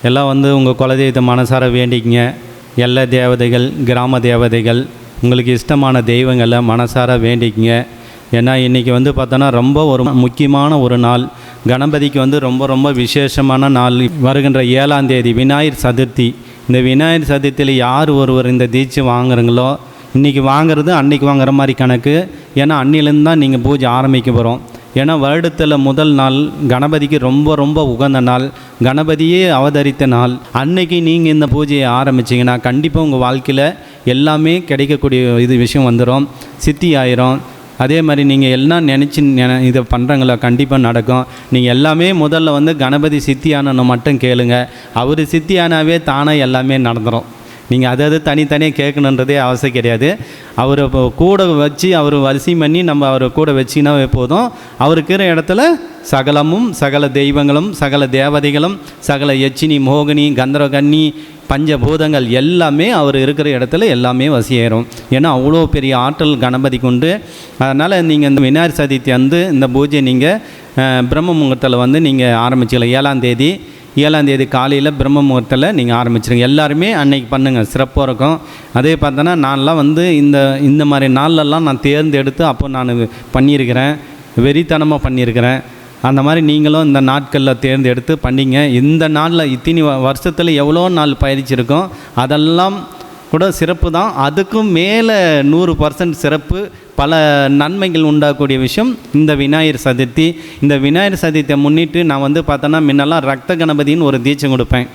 எல்லாம் வந்து உங்கள் குலதெய்வத்தை மனசார வேண்டிக்கங்க. எல்லா தேவதைகள், கிராம தேவதைகள், உங்களுக்கு இஷ்டமான தெய்வங்களை மனசார வேண்டிக்கங்க. ஏன்னா இன்றைக்கி வந்து பார்த்தோன்னா ரொம்ப ஒரு முக்கியமான ஒரு நாள். கணபதிக்கு வந்து ரொம்ப ரொம்ப விசேஷமான நாள். வருகின்ற 7ஆம் தேதி விநாயகர் சதுர்த்தி. இந்த விநாயகர் சதுர்த்தியில் யார் ஒருவர் இந்த தீட்சை வாங்குறீங்களோ, இன்றைக்கி வாங்குறது அன்றைக்கி வாங்குற மாதிரி கணக்கு. ஏன்னா அன்னிலேருந்து தான் நீங்கள் பூஜை ஆரம்பிக்க போகிறோம். ஏன்னா வருடத்தில் முதல் நாள் கணபதிக்கு ரொம்ப ரொம்ப உகந்த நாள், கணபதியே அவதரித்த நாள். அன்னைக்கு நீங்கள் இந்த பூஜையை ஆரம்பிச்சிங்கன்னா கண்டிப்பாக உங்கள் வாழ்க்கையில் எல்லாமே கிடைக்கக்கூடிய விஷயம் வந்துடும், சித்தி ஆயிரும். அதே மாதிரி நீங்கள் எல்லாம் நினச்சி இதை பண்ணுறங்களோ கண்டிப்பாக நடக்கும். நீங்கள் எல்லாமே முதல்ல வந்து கணபதி சித்தியானன்னு மட்டும் கேளுங்க. அவர் சித்தியானாவே தானாக எல்லாமே நடந்துடும். நீங்கள் அதாவது தனித்தனியாக கேட்கணுன்றதே அவசியம் கிடையாது. அவரை கூட வச்சு அவர் வரிசையும் பண்ணி நம்ம அவர் கூட வச்சிங்கன்னா போதும். அவருக்கு இருக்கிற இடத்துல சகலமும், சகல தெய்வங்களும், சகல தேவதைகளும், சகல யட்சினி, மோகினி, கந்தரகன்னி, பஞ்சபூதங்கள் எல்லாமே அவர் இருக்கிற இடத்துல எல்லாமே வசியேறும். ஏன்னா அவ்வளோ பெரிய ஆற்றல் கணபதி கொண்டு. அதனால் நீங்கள் இந்த விநாயகர் சதுர்த்தி வந்து இந்த பூஜை நீங்கள் பிரம்ம முகூர்த்தத்தில் வந்து நீங்கள் ஆரம்பிச்சிக்கலாம். 7ஆம் தேதி காலையில் பிரம்ம முகூர்த்தத்தில் நீங்கள் ஆரம்பிச்சிருங்க. எல்லாருமே அன்னைக்கு பண்ணுங்கள், சிறப்பாக இருக்கும். அதே பார்த்தோன்னா நான்லாம் வந்து இந்த மாதிரி நாள்லலாம் நான் தேர்ந்தெடுத்து அப்போ நான் பண்ணியிருக்கிறேன், வெறித்தனமாக பண்ணியிருக்கிறேன். அந்த மாதிரி நீங்களும் இந்த நாட்களில் தேர்ந்தெடுத்து பண்ணிங்க. இந்த நாளில் இத்தனி வருஷத்தில் எவ்வளோ நாள் பயிற்சிருக்கோம், அதெல்லாம் கூட சிறப்பு தான். அதுக்கும் மேலே 100% சிறப்பு, பல நன்மைகள் உண்டாகக்கூடிய விஷயம் இந்த விநாயகர் சதுர்த்தி. இந்த விநாயகர் சதுர்த்தியை முன்னிட்டு நான் வந்து பார்த்தோன்னா முன்னெல்லாம் ரத்த கணபதின்னு ஒரு தீட்சை கொடுப்பேன்.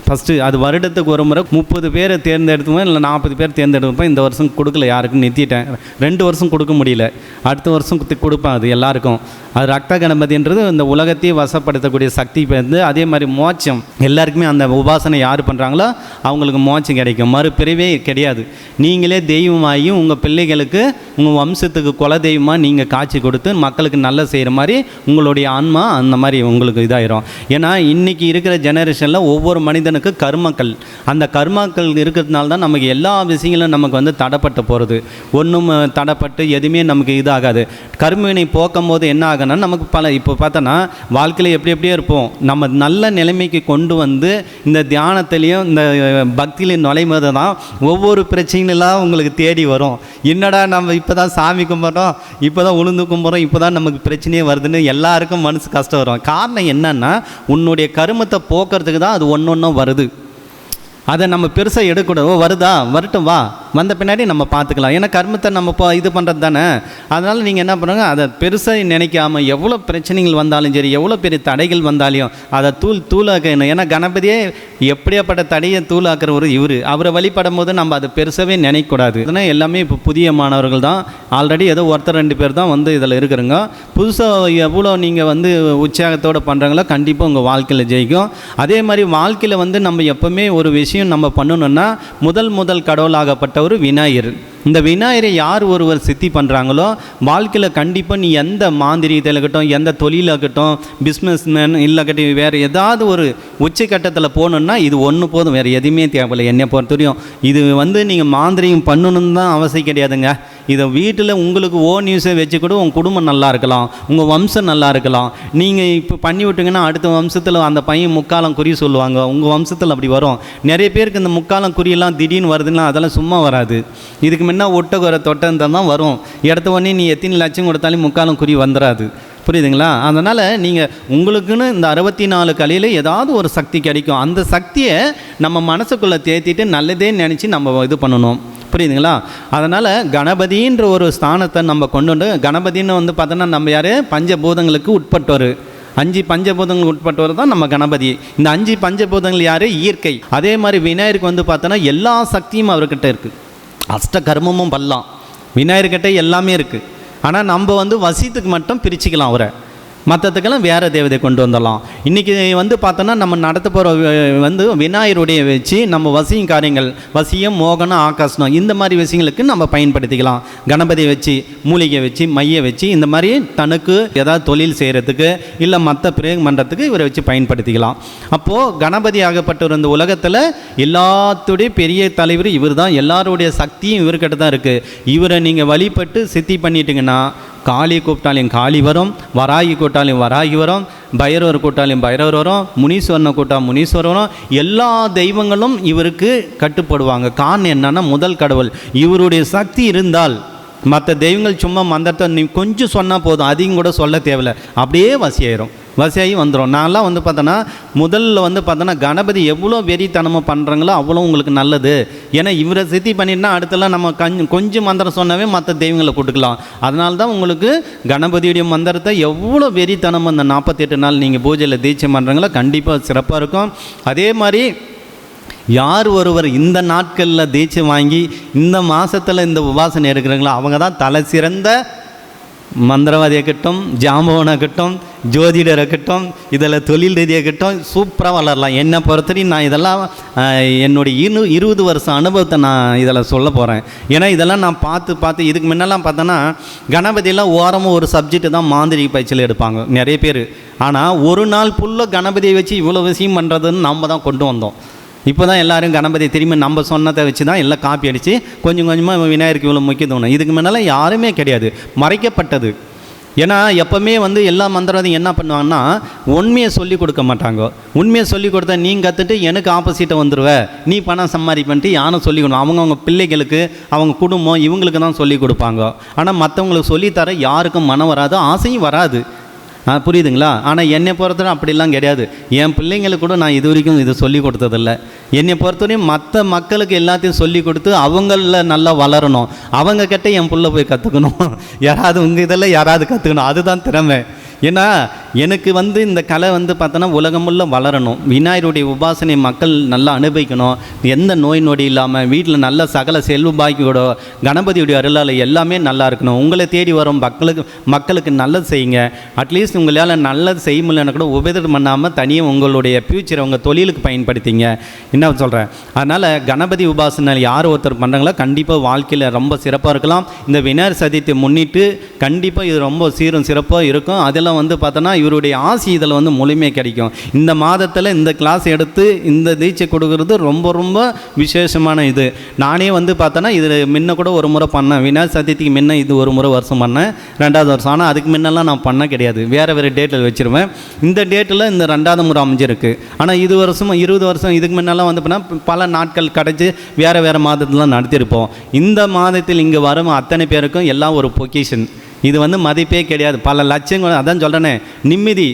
ஃபஸ்ட்டு அது வருடத்துக்கு ஒரு முறை 30 பேரை தேர்ந்தெடுத்துவேன், இல்லை 40 பேர் தேர்ந்தெடுப்பேன். இந்த வருஷம் கொடுக்கல, யாருக்கும் நிறுத்திட்டேன். 2 வருஷம் கொடுக்க முடியல, அடுத்த வருஷம் கொடுப்பேன் அது எல்லாருக்கும். அது ரத்த கணபதின்றது இந்த உலகத்தையே வசப்படுத்தக்கூடிய சக்தி வந்து. அதே மாதிரி மோட்சம் எல்லாருக்குமே அந்த உபாசனை யார் பண்ணுறாங்களோ அவங்களுக்கு மோட்சம் கிடைக்கும், மறுபிறவே கிடையாது. நீங்களே தெய்வமாகி உங்கள் பிள்ளைகளுக்கு, உங்கள் வம்சத்துக்கு குல தெய்வமாக நீங்கள் காட்சி கொடுத்து மக்களுக்கு நல்ல செய்கிற மாதிரி உங்களுடைய ஆன்மா அந்த மாதிரி உங்களுக்கு இதாயிரும். ஏன்னா இன்றைக்கி இருக்கிற ஜெனரேஷனில் ஒவ்வொரு மனிதனுக்கு கர்மக்கள், அந்த கர்மாக்கள் இருக்கிறதுனால தான் நமக்கு எல்லா விஷயங்களும் நமக்கு வந்து தடைப்பட்டு போகிறது. ஒன்றும் தடைப்பட்டு எதுவுமே நமக்கு இதாகாது. கர்மவினை போக்கும் போது என்ன ஆகுனா நமக்கு இப்போ பார்த்தோன்னா வாழ்க்கையில் எப்படியே இருப்போம். நம்ம நல்ல நிலைமைக்கு கொண்டு வந்து இந்த தியானத்திலையும் இந்த பக்தியிலையும் நுழைவது தான் ஒவ்வொரு பிரச்சனைலாம் உங்களுக்கு தேடி வரும். என்னடா நம்ம இப்போ தான் சாமி கும்பிட்றோம், இப்போ தான் உளுந்து கும்பிட்றோம், இப்போ தான் நமக்கு பிரச்சனையே வருதுன்னு எல்லாருக்கும் மனசு கஷ்டம் வரும். காரணம் என்னன்னா உன்னுடைய கருமத்தை போக்குறதுக்கு தான் அது ஒன்று வருது. அதை நம்ம பெருசாக எடுக்கக்கூடாது. வருதா, வரட்டும், வா, வந்த பின்னாடி நம்ம பார்த்துக்கலாம். ஏன்னா கர்மத்தை நம்ம இது பண்ணுறது தானே. அதனால் நீங்கள் என்ன பண்ணுங்க, அதை பெருசாக நினைக்காமல் எவ்வளோ பிரச்சனைகள் வந்தாலும் சரி, எவ்வளோ பெரிய தடைகள் வந்தாலும் அதை தூளாக்கணும். ஏன்னா கணபதியே எப்படியாப்பட்ட தடையை தூளாக்குற ஒரு அவரை வழிபடும் போது நம்ம அதை பெருசாகவே நினைக்கக்கூடாது. அதனால் எல்லாமே இப்போ புதிய மாணவர்கள் தான். ஆல்ரெடி ஏதோ ஒருத்தர் 2 பேர் தான் வந்து இதில் இருக்கிறாங்க. புதுசாக எவ்வளோ நீங்கள் வந்து உற்சாகத்தோடு பண்ணுறாங்களோ கண்டிப்பாக உங்கள் வாழ்க்கையில் ஜெயிக்கும். அதே மாதிரி வாழ்க்கையில் வந்து நம்ம எப்போவுமே ஒரு விஷயம் நம்ம பண்ணணும்னா முதல் கடவுளாகப்பட்ட ஒரு விநாயகர். இந்த விநாயகரை யார் ஒருவர் சித்தி பண்ணுறாங்களோ வாழ்க்கையில் கண்டிப்பாக நீ எந்த மாந்திரியத்தில் இருக்கட்டும், எந்த தொழிலாகட்டும், பிஸ்னஸ்மேன் இல்லக்கட்டி வேறு ஏதாவது ஒரு உச்சக்கட்டத்தில் போகணுன்னா இது ஒன்று போதும், வேறு எதுவுமே தேவையில்லை. என்னை பொறுத்தவரையும் இது வந்து நீங்கள் மாந்திரியம் பண்ணணுன்னு தான் அவசியம் கிடையாதுங்க. இதை வீட்டில் உங்களுக்கு நியூஸை வச்சு கூட உங்கள் குடும்பம் நல்லா இருக்கலாம், உங்கள் வம்சம் நல்லா இருக்கலாம். நீங்கள் இப்போ பண்ணி விட்டிங்கன்னா அடுத்த வம்சத்தில் அந்த பையன் முக்காலம் குறி சொல்லுவாங்க. உங்கள் வம்சத்தில் அப்படி வரும். நிறைய பேருக்கு இந்த முக்காலம் குறியெல்லாம் திடீர்னு வருதுன்னா அதெல்லாம் சும்மா வராது. இதுக்கு முன்ன ஒட்டகுறை தொட்டம் தான் வரும். எடுத்த உடனே நீ எத்தனை லட்சம் கொடுத்தாலும் முக்காலம் குறி வந்துடாது. புரியுதுங்களா? அதனால் நீங்கள் உங்களுக்குன்னு இந்த 64 கலையில் ஏதாவது ஒரு சக்தி கிடைக்கும். அந்த சக்தியை நம்ம மனசுக்குள்ளே தேத்திட்டு நல்லதே நினச்சி நம்ம இது பண்ணணும். புரியுதுங்களா? அதனால் கணபதின்ற ஒரு ஸ்தானத்தை நம்ம கொண்டு கணபதின்னு வந்து பார்த்தோன்னா நம்ம யார், பஞ்சபூதங்களுக்கு உட்பட்டவர். 5 பஞ்சபூதங்கள் உட்பட்டவர் தான் நம்ம கணபதி. இந்த 5 பஞ்சபூதங்கள் யார், இயற்கை. அதே மாதிரி விநாயகருக்கு வந்து பார்த்தோன்னா எல்லா சக்தியும் அவர்கிட்ட இருக்குது. அஷ்ட கர்மமும் பண்ணலாம், விநாயகர்கிட்ட எல்லாமே இருக்குது. ஆனால் நம்ம வந்து வசியத்துக்கு மட்டும் பிரிச்சுக்கலாம் அவரை, மற்றதுக்கெல்லாம் வேறு தேவதை கொண்டு வந்துடலாம். இன்றைக்கி வந்து பார்த்தோன்னா நம்ம நடத்த போகிற வந்து விநாயகருடைய வச்சு நம்ம வசியம் காரியங்கள், வசியம், மோகனம், ஆகாசனம் இந்த மாதிரி விஷயங்களுக்கு நம்ம பயன்படுத்திக்கலாம். கணபதியை வச்சு, மூலிகை வச்சு, மைய வச்சு இந்த மாதிரி தனக்கு ஏதாவது தொழில் செய்கிறதுக்கு இல்லை மற்ற பிரயோகம் பண்ணுறதுக்கு இவரை வச்சு பயன்படுத்திக்கலாம். அப்போது கணபதி ஆகப்பட்ட இந்த உலகத்தில் எல்லாத்துடைய பெரிய தலைவர் இவர் தான். எல்லாருடைய சக்தியும் இவர்கிட்ட தான் இருக்குது. இவரை நீங்கள் வழிபட்டு சித்தி பண்ணிட்டீங்கன்னா காளி கூப்பிட்டாலும் காளி வரும், வராகி கூப்பிட்டாலும் கூட்டாலையும் வராகி வரும், பைரவர் கூட்டாலையும் பைரவர் வரும், முனீஸ்வரனை கூட்டா முனீஸ்வரர் வரும். எல்லா தெய்வங்களும் இவருக்கு கட்டுப்படுவாங்க. காரணம் என்னன்னா, முதல் கடவுள். இவருடைய சக்தி இருந்தால் மற்ற தெய்வங்கள் சும்மா மந்திரத்தை நீ கொஞ்சம் சொன்னால் போதும், அதிகம் கூட சொல்ல தேவையில்லை, அப்படியே வசியாயிரும், வசியாகி வந்துடும். நான்லாம் வந்து பார்த்தோன்னா முதல்ல வந்து பார்த்தோன்னா கணபதி எவ்வளோ வெறித்தனமாக பண்ணுறாங்களோ அவ்வளோ உங்களுக்கு நல்லது. ஏன்னா இவரை சித்தி பண்ணிட்டுனா அடுத்தெல்லாம் நம்ம கொஞ்சம் மந்திரம் சொன்னாவே மற்ற தெய்வங்களை கொடுக்கலாம். அதனால தான் உங்களுக்கு கணபதியுடைய மந்திரத்தை எவ்வளோ வெறித்தனமாக இந்த 48 நாள் நீங்கள் பூஜையில் தீட்சை பண்ணுறாங்களோ கண்டிப்பாக சிறப்பாக இருக்கும். அதே மாதிரி யார் ஒருவர் இந்த நாட்களில் தீட்சை வாங்கி இந்த மாதத்தில் இந்த உபாசனை இருக்கிறாங்களோ அவங்க தான் தலை சிறந்த மந்திரவாதியாகட்டும், ஜாம்பவனாகட்டும், ஜோதிடராகட்டும், இதில் தொழில் ரீதியாகட்டும் சூப்பராக வளரலாம். என்னை பொறுத்தவரையும் நான் இதெல்லாம் என்னுடைய 20 வருஷம் அனுபவத்தை நான் இதில் சொல்ல போகிறேன். ஏன்னா இதெல்லாம் நான் பார்த்து இதுக்கு முன்னெல்லாம் பார்த்தோன்னா கணபதியெல்லாம் ஓரமாக ஒரு சப்ஜெக்டு தான் மாந்திரிக பயிற்சியில் எடுப்பாங்க நிறைய பேர். ஆனால் ஒரு நாள் ஃபுல்லாக கணபதியை வச்சு இவ்வளோ விஷயம் பண்ணுறதுன்னு நம்ம தான் கொண்டு வந்தோம். இப்போ தான் எல்லோரும் கணபதி திரும்பி நம்ம சொன்னதை வச்சு தான் எல்லாம் காப்பி அடித்து கொஞ்சம் கொஞ்சமாக விநாயகருக்கு இவ்வளோ முக்கியத்துவம். இதுக்கு முன்னால் யாருமே கிடையாது, மறைக்கப்பட்டது. ஏன்னா எப்போவுமே வந்து எல்லா மந்திரவாதியும் என்ன பண்ணுவாங்கன்னா உண்மையை சொல்லி கொடுக்க மாட்டாங்க. உண்மையை சொல்லி கொடுத்தா நீங்கள் கற்றுட்டு எனக்கு ஆப்போசிட்டை வந்துடுவ, நீ பணம் சம்பாதிப்பன்ட்டு யாரும் சொல்லிக் கொடுக்கணும். அவங்கவுங்க பிள்ளைகளுக்கு அவங்க குடும்பம் இவங்களுக்கு தான் சொல்லி கொடுப்பாங்க. ஆனால் மற்றவங்களுக்கு சொல்லித்தர யாருக்கும் மனம் வராது, ஆசையும் வராது. புரியுதுங்களா? ஆனால் என்னை பொறுத்தவரை அப்படிலாம் கிடையாது. என் பிள்ளைங்களுக்கு கூட நான் இது வரைக்கும் இதை சொல்லி கொடுத்ததில்ல. என்னை பொறுத்தவரையும் மற்ற மக்களுக்கு எல்லாத்தையும் சொல்லி கொடுத்து அவங்களில் நல்லா வளரணும். அவங்க கிட்ட என் பிள்ளை போய் கற்றுக்கணும். யாராவது உங்கள் இதில் யாராவது கற்றுக்கணும், அதுதான் திறமை. ஏன்னா எனக்கு வந்து இந்த கலை வந்து பார்த்தோன்னா உலகமுள்ள வளரணும். விநாயகருடைய உபாசனை மக்கள் நல்லா அனுபவிக்கணும். எந்த நோய் நொடி இல்லாமல் வீட்டில் நல்ல சகல செல்வ பாக்கியோட கணபதியுடைய அருளால் எல்லாமே நல்லா இருக்கணும். உங்களை தேடி வரும் மக்களுக்கு நல்லது செய்யுங்க. அட்லீஸ்ட் உங்களால் நல்லது செய்ய முடியலன்னா கூட உபயோகம் பண்ணாமல் தனியாக உங்களுடைய ஃப்யூச்சரை உங்கள் தொழிலுக்கு பயன்படுத்திங்க. என்ன சொல்கிறேன்? அதனால் கணபதி உபாசனை யார் ஒருத்தர் பண்ணுறாங்களோ கண்டிப்பாக வாழ்க்கையில் ரொம்ப சிறப்பாக இருக்கலாம். இந்த விநாயகர் சதுர்த்தியை முன்னிட்டு கண்டிப்பாக இது ரொம்ப சீரும் சிறப்பாக இருக்கும். அதெல்லாம் வந்து பார்த்தோன்னா இவருடைய ஆசி இதில் வந்து முழுமையாக கிடைக்கும். இந்த மாதத்தில் இந்த கிளாஸ் எடுத்து இந்த தீட்சை கொடுக்கறது ரொம்ப ரொம்ப விசேஷமான இது. நானே வந்து பார்த்தோன்னா இது முன்ன கூட ஒரு முறை பண்ணேன். விநாயகர் சதுர்த்திக்கு முன்ன இது ஒரு முறை வருஷம் பண்ணேன், 2வது வருஷம். ஆனால் அதுக்கு முன்னெல்லாம் நான் பண்ண கிடையாது, வேறு டேட்டில் வச்சுருவேன். இந்த டேட்டில் இந்த 2வது முறை அமைஞ்சிருக்கு. ஆனால் 20 வருஷம் இதுக்கு முன்னெல்லாம் வந்து பண்ணால் பல நாட்கள் கிடச்சி வேறு மாதத்துலாம் நடத்தியிருப்போம். இந்த மாதத்தில் இங்கே வரும் அத்தனை பேருக்கும் எல்லாம் ஒரு பொக்கிஷன். இது வந்து மதிப்பே கிடையாது. பல லட்சங்கள், அதான் சொல்கிறேனே, நிம்மதி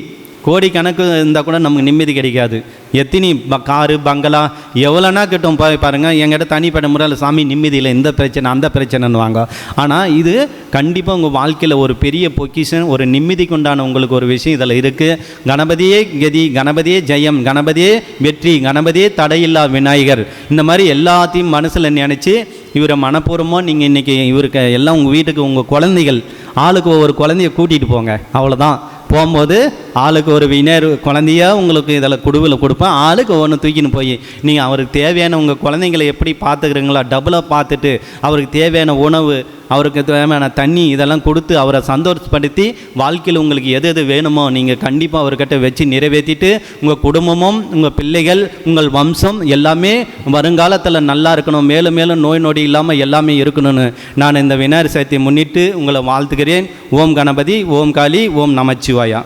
கோடிக்கணக்கு இருந்தால் கூட நமக்கு நிம்மதி கிடைக்காது. எத்தனை காரு பங்களா எவ்வளோனா கிட்டும் பாருங்கள். எங்கிட்ட தனிப்பட்ட முறையில் சாமி நிம்மதியில் இந்த பிரச்சனை அந்த பிரச்சனைன்னு வாங்க. ஆனால் இது கண்டிப்பாக உங்கள் வாழ்க்கையில் ஒரு பெரிய பொக்கிஷன், ஒரு நிம்மதிக்கு உண்டான உங்களுக்கு ஒரு விஷயம் இதில் இருக்குது. கணபதியே கதி, கணபதியே ஜெயம், கணபதியே வெற்றி, கணபதியே தடையில்லா விநாயகர். இந்த மாதிரி எல்லாத்தையும் மனசில் நினச்சி இவரை மனப்பூர்வமாக நீங்கள் இன்றைக்கி இவருக்கு எல்லாம் உங்கள் வீட்டுக்கு உங்கள் குழந்தைகள் ஆளுக்கு ஒவ்வொரு குழந்தைய கூட்டிகிட்டு போங்க. அவ்வளோதான். போகும்போது ஆளுக்கு ஒரு விநாயகர் குழந்தையாக உங்களுக்கு இதில் குடுவில் கொடுப்பேன். ஆளுக்கு ஒவ்வொன்று தூக்கின்னு போய் நீங்கள் அவருக்கு தேவையான உங்கள் குழந்தைங்களை எப்படி பார்த்துக்கிறீங்களோ டபுளாக பார்த்துட்டு அவருக்கு தேவையான உணவு, அவருக்கு தேவையான தண்ணி இதெல்லாம் கொடுத்து அவரை சந்தோஷப்படுத்தி வாழ்க்கையில் உங்களுக்கு எது எது வேணுமோ நீங்கள் கண்டிப்பாக அவர்கிட்ட வச்சு நிறைவேற்றிட்டு உங்கள் குடும்பமும் உங்கள் பிள்ளைகள் உங்கள் வம்சம் எல்லாமே வருங்காலத்தில் நல்லா இருக்கணும், மேலும் மேலும் நோய் நொடி இல்லாமல் எல்லாமே இருக்கணும்னு நான் இந்த விநாயகர் சதுர்த்தியை முன்னிட்டு உங்களை வாழ்த்துக்கிறேன். ஓம் கணபதி, ஓம் காளி, ஓம் நமச்சிவாயா.